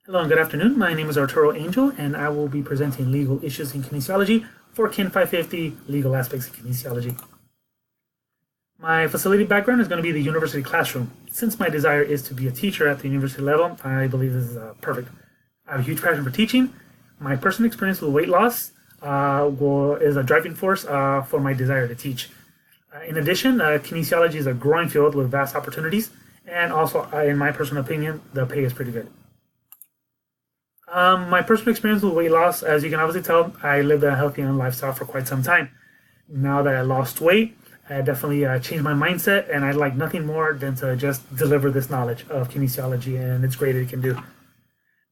Hello and good afternoon. My name is Arturo Angel, and I will be presenting legal issues in kinesiology for Kin 550 Legal Aspects of Kinesiology. My facility background is going to be the university classroom. Since my desire is to be a teacher at the university level, I believe this is perfect. I have a huge passion for teaching. My personal experience with weight loss is a driving force for my desire to teach. In addition, kinesiology is a growing field with vast opportunities, and also, in my personal opinion, the pay is pretty good. My personal experience with weight loss, as you can obviously tell, I lived a healthy lifestyle for quite some time. Now that I lost weight, I definitely changed my mindset, and I'd like nothing more than to just deliver this knowledge of kinesiology and its great it can do.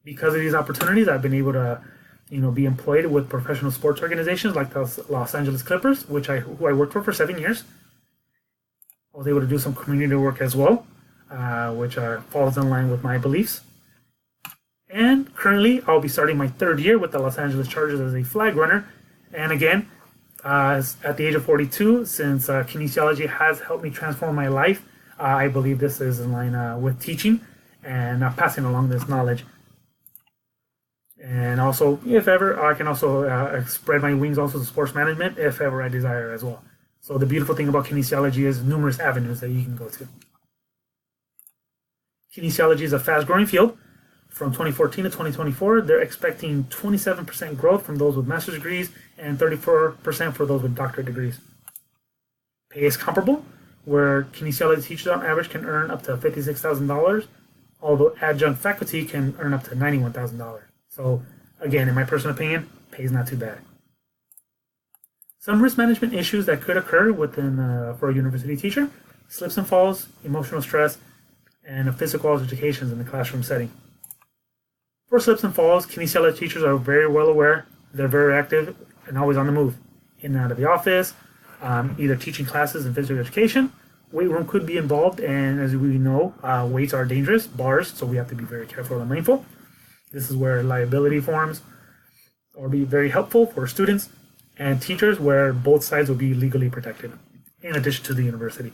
Because of these opportunities, I've been able to, be employed with professional sports organizations like the Los Angeles Clippers, who I worked for 7 years. I was able to do some community work as well, which falls in line with my beliefs. And currently, I'll be starting my third year with the Los Angeles Chargers as a flag runner. And again, at the age of 42, since kinesiology has helped me transform my life, I believe this is in line with teaching and passing along this knowledge. And also, if ever, I can also spread my wings also to sports management if ever I desire as well. So the beautiful thing about kinesiology is numerous avenues that you can go to. Kinesiology is a fast-growing field. From 2014 to 2024, they're expecting 27% growth from those with master's degrees and 34% for those with doctorate degrees. Pay is comparable, where kinesiology teachers on average can earn up to $56,000, although adjunct faculty can earn up to $91,000. So again, in my personal opinion, pay is not too bad. Some risk management issues that could occur for a university teacher: slips and falls, emotional stress, and physical altercations in the classroom setting. For slips and falls, kinesiology teachers are very well aware. They're very active and always on the move, in and out of the office, either teaching classes in physical education. Weight room could be involved, and as we know, weights are dangerous, bars, so we have to be very careful and mindful. This is where liability forms or be very helpful for students and teachers, where both sides will be legally protected, in addition to the university.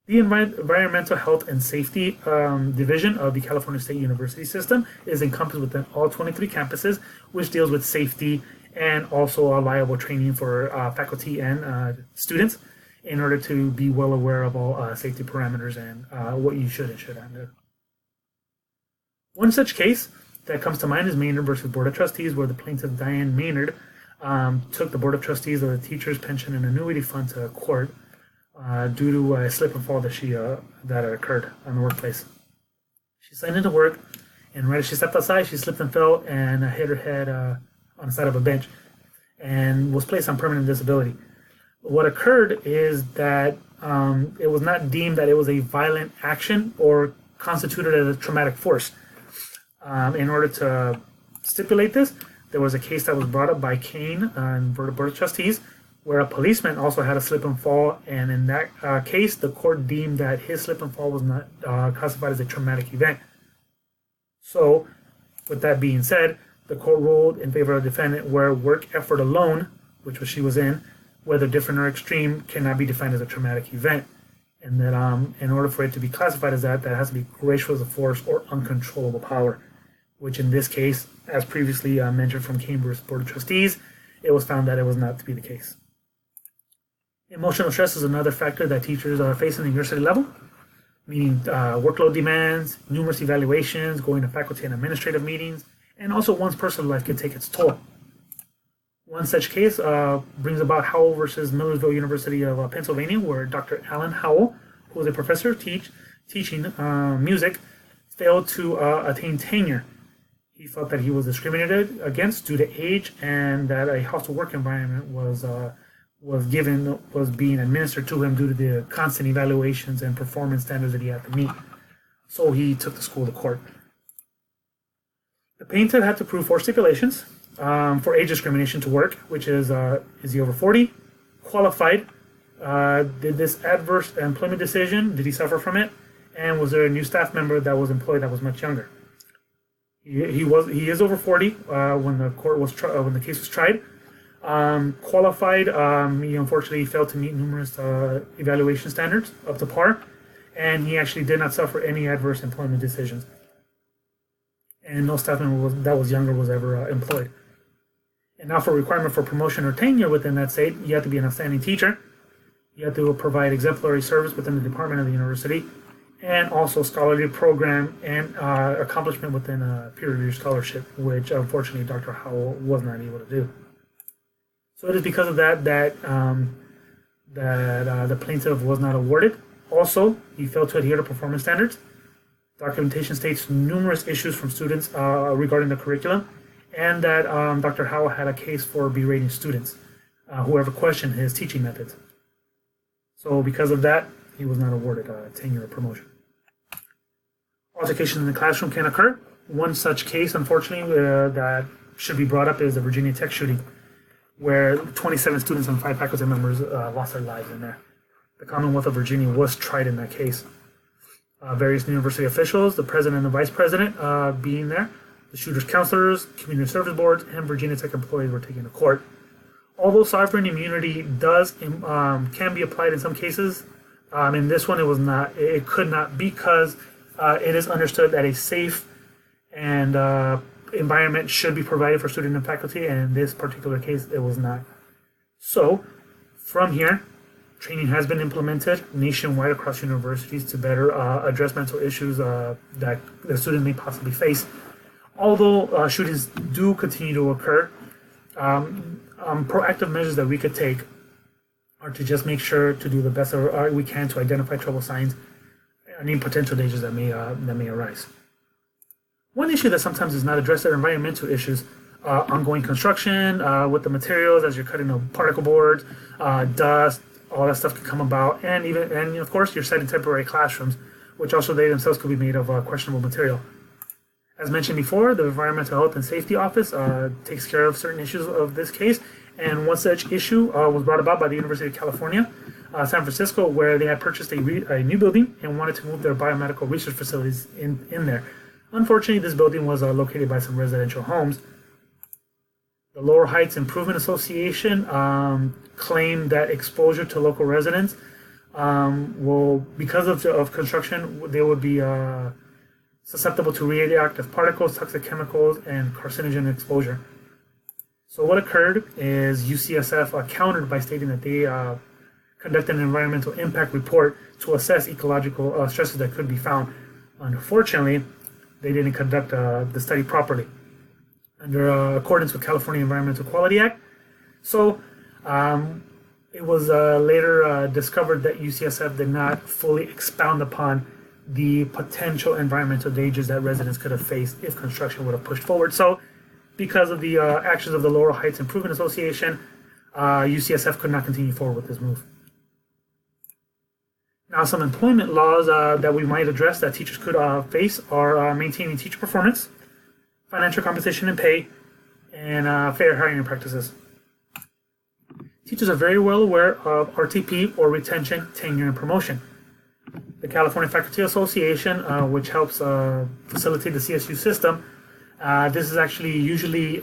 The Environmental Health and Safety Division of the California State University System is encompassed within all 23 campuses, which deals with safety and also reliable training for faculty and students in order to be well aware of all safety parameters and what you should and shouldn't do. One such case that comes to mind is Maynard versus Board of Trustees, where the plaintiff, Diane Maynard, took the Board of Trustees of the Teachers Pension and Annuity Fund to court due to a slip and fall that occurred in the workplace. She signed into work, and right as she stepped outside, she slipped and fell and hit her head on the side of a bench and was placed on permanent disability. What occurred is that it was not deemed that it was a violent action or constituted as a traumatic force. In order to stipulate this, there was a case that was brought up by Kane and Board of Trustees, where a policeman also had a slip and fall, and in that case, the court deemed that his slip and fall was not classified as a traumatic event. So, with that being said, the court ruled in favor of the defendant, where work effort alone, which she was in, whether different or extreme, cannot be defined as a traumatic event, and that in order for it to be classified as that has to be gracious force or uncontrollable power, which in this case, as previously mentioned from Cambridge Board of Trustees, it was found that it was not to be the case. Emotional stress is another factor that teachers face in the university level, meaning workload demands, numerous evaluations, going to faculty and administrative meetings, and also one's personal life can take its toll. One such case brings about Howell versus Millersville University of Pennsylvania, where Dr. Alan Howell, who was a professor teaching music, failed to attain tenure. He felt that he was discriminated against due to age, and that a hostile work environment was being administered to him due to the constant evaluations and performance standards that he had to meet. So he took the school to court. The plaintiff had to prove 4 stipulations for age discrimination to work, which is he over 40, qualified, did this adverse employment decision, did he suffer from it, and was there a new staff member that was employed that was much younger. He is over 40 when the case was tried. Qualified, he unfortunately failed to meet numerous evaluation standards up to par, and he actually did not suffer any adverse employment decisions. and no staff member that was younger was ever employed. And now for requirement for promotion or tenure within that state, you have to be an outstanding teacher. You have to provide exemplary service within the department of the university, and also scholarly program and accomplishment within a peer-reviewed scholarship, which unfortunately Dr. Howell was not able to do. So it is because of that the plaintiff was not awarded. Also, he failed to adhere to performance standards. Documentation states numerous issues from students regarding the curriculum, and that Dr. Howell had a case for berating students, whoever questioned his teaching methods. So because of that, he was not awarded tenure or promotion. Altercations in the classroom can occur. One such case, unfortunately, that should be brought up is the Virginia Tech shooting, where 27 students and 5 faculty members lost their lives in there. The Commonwealth of Virginia was tried in that case. Various university officials, the president and the vice president being there, the shooter's counselors, community service boards, and Virginia Tech employees were taken to court. Although sovereign immunity can be applied in some cases, in this one it could not, because it is understood that a safe and environment should be provided for student and faculty, and in this particular case it was not. So from here, training has been implemented nationwide across universities to better address mental issues that the students may possibly face. Although shootings do continue to occur, proactive measures that we could take are to just make sure to do the best we can to identify trouble signs and any potential dangers that may arise. One issue that sometimes is not addressed are environmental issues. Ongoing construction with the materials as you're cutting the particle boards, dust, all that stuff can come about, and of course you're setting temporary classrooms, which also they themselves could be made of questionable material. As mentioned before, the Environmental Health and Safety Office takes care of certain issues of this case, and one such issue was brought about by the University of California, San Francisco, where they had purchased a new building and wanted to move their biomedical research facilities in there. Unfortunately, this building was located by some residential homes. The Lower Heights Improvement Association claimed that exposure to local residents because of construction, they would be susceptible to radioactive particles, toxic chemicals, and carcinogen exposure. So what occurred is UCSF countered by stating that they conducted an environmental impact report to assess ecological stresses that could be found. Unfortunately, they didn't conduct the study properly under accordance with California Environmental Quality Act. So it was later discovered that UCSF did not fully expound upon the potential environmental dangers that residents could have faced if construction would have pushed forward. So because of the actions of the Laurel Heights Improvement Association, UCSF could not continue forward with this move. Now, some employment laws that we might address that teachers could face are maintaining teacher performance, financial compensation and pay, and fair hiring practices. Teachers are very well aware of RTP, or retention, tenure, and promotion. The California Faculty Association, which helps facilitate the CSU system, this is actually usually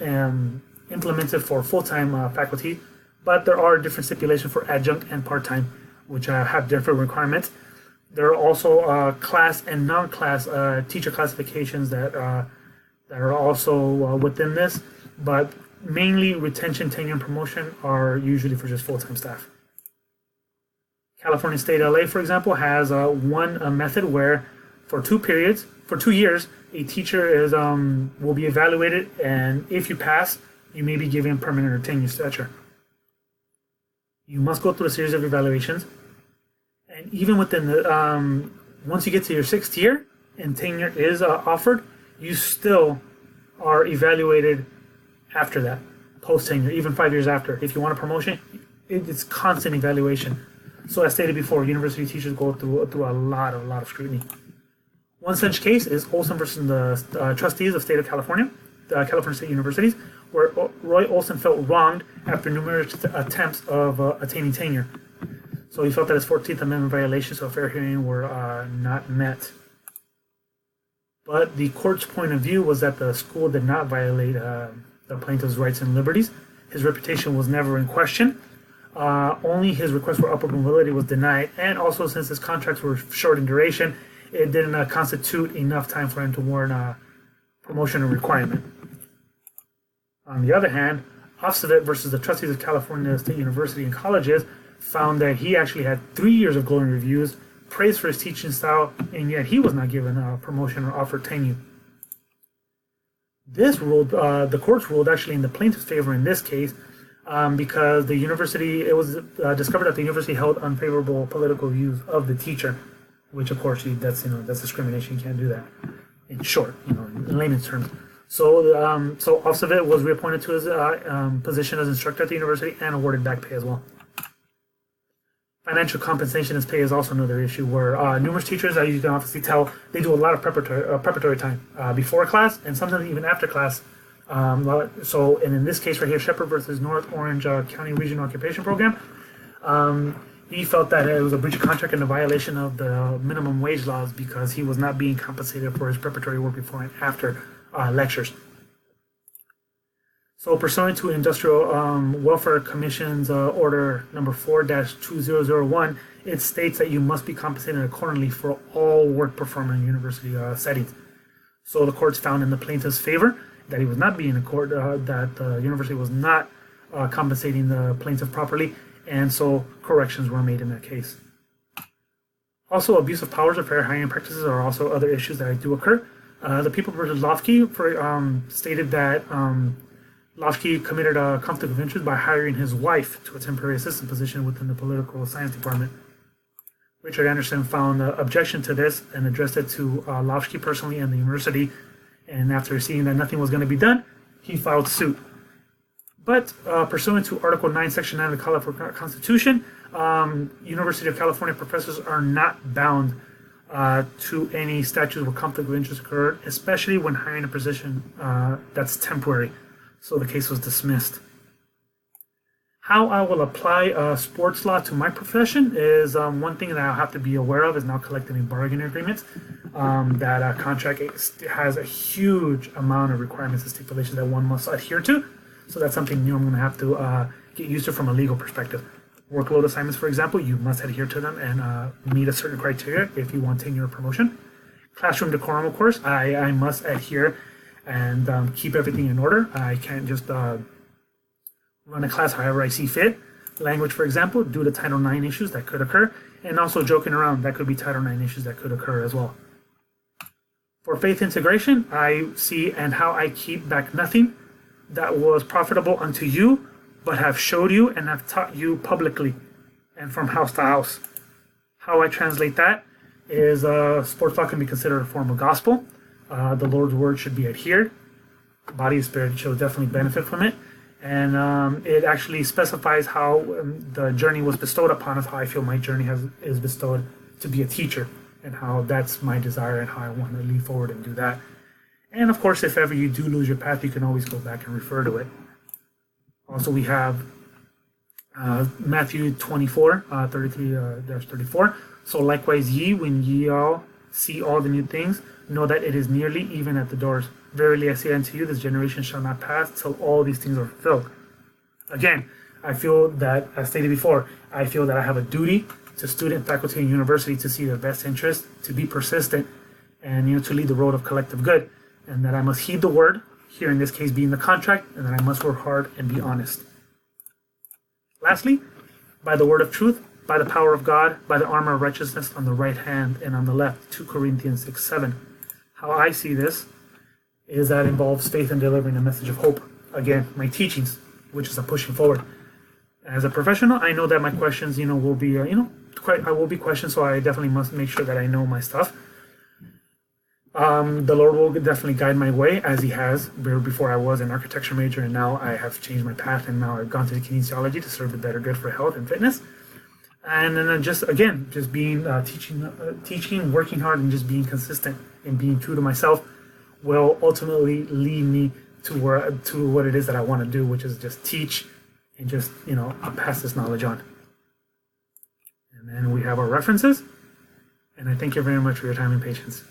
implemented for full-time faculty, but there are different stipulations for adjunct and part-time, which have different requirements. There are also class and non-class teacher classifications that are also within this, but mainly retention, tenure, and promotion are usually for just full-time staff. California State LA, for example, has one method where for 2 years, a teacher will be evaluated, and if you pass, you may be given permanent or tenure stature. You must go through a series of evaluations, and even within the once you get to your 6th year and tenure is offered, you still are evaluated after that, post tenure, even 5 years after. If you want a promotion, it's constant evaluation. So as stated before, university teachers go through a lot of scrutiny. One such case is Olson versus the trustees of State of California, the California State Universities, where Roy Olson felt wronged after numerous attempts of attaining tenure. So he felt that his 14th Amendment violations of fair hearing were not met. But the court's point of view was that the school did not violate the plaintiff's rights and liberties. His reputation was never in question. Only his request for upward mobility was denied, and also since his contracts were short in duration, it didn't constitute enough time for him to warrant promotion requirement. On the other hand, Ofsavit versus the Trustees of California State University and Colleges found that he actually had 3 years of glowing reviews, praised for his teaching style, and yet he was not given a promotion or offered tenure. This ruled, the courts ruled actually in the plaintiff's favor in this case, because the university, it was discovered that the university held unfavorable political views of the teacher, which of course that's discrimination. You can't do that. In short, in layman's terms. So Ofsavit was reappointed to his position as instructor at the university and awarded back pay as well. Financial compensation as pay is also another issue where numerous teachers, as you can obviously tell, they do a lot of preparatory time before class and sometimes even after class. And in this case right here, Shepherd versus North Orange County Regional Occupation Program, he felt that it was a breach of contract and a violation of the minimum wage laws because he was not being compensated for his preparatory work before and after lectures. So pursuant to Industrial Welfare Commission's Order number 4-2001, it states that you must be compensated accordingly for all work performed in university settings. So the courts found in the plaintiff's favor that he was not being that the university was not compensating the plaintiff properly, and so corrections were made in that case. Also, abuse of powers or fair hiring practices are also other issues that do occur. The People versus Lofsky stated that Lofsky committed a conflict of interest by hiring his wife to a temporary assistant position within the political science department. Richard Anderson found objection to this and addressed it to Lofsky personally and the university, and after seeing that nothing was going to be done, he filed suit. But pursuant to Article 9, Section 9 of the California Constitution, University of California professors are not bound to any statutes where conflict of interest occurred, especially when hiring a position that's temporary. So the case was dismissed. How I will apply sports law to my profession is one thing that I'll have to be aware of is now collective bargaining agreements. That a contract has a huge amount of requirements and stipulations that one must adhere to. So that's something new I'm going to have to get used to from a legal perspective. Workload assignments, for example, you must adhere to them and meet a certain criteria if you want tenure or promotion. Classroom decorum, of course, I must adhere and keep everything in order. I can't just run a class however I see fit. Language, for example, due to Title IX issues that could occur, and also joking around, that could be Title IX issues that could occur as well. For faith integration, I see and how I keep back nothing that was profitable unto you, but have showed you and have taught you publicly and from house to house. How I translate that is sports law can be considered a form of gospel. The Lord's word should be adhered. Body and spirit should definitely benefit from it. And it actually specifies how the journey was bestowed upon us, how I feel my journey is bestowed to be a teacher, and how that's my desire and how I want to lead forward and do that. And of course, if ever you do lose your path, you can always go back and refer to it. Also, we have Matthew 24, 33-34. So likewise ye, when ye all see all the new things, know that it is nearly even at the doors. Verily I say unto you, this generation shall not pass till all these things are fulfilled. Again, I feel that, as stated before, I feel that I have a duty to student, faculty, and university to see their best interest, to be persistent, and to lead the road of collective good, and that I must heed the word, here in this case being the contract, and that I must work hard and be honest. Lastly, by the word of truth, by the power of God, by the armor of righteousness on the right hand and on the left, 2 Corinthians 6:7. How I see this is that involves faith in delivering a message of hope. Again, my teachings, which is a pushing forward. As a professional, I know that my questions, will be, I will be questioned, so I definitely must make sure that I know my stuff. The Lord will definitely guide my way, as He has. Before I was an architecture major, and now I have changed my path, and now I've gone to the kinesiology to serve the better good for health and fitness. And then just being teaching, working hard, and just being consistent and being true to myself will ultimately lead me to what it is that I want to do, which is just teach and just pass this knowledge on. And then we have our references. And I thank you very much for your time and patience.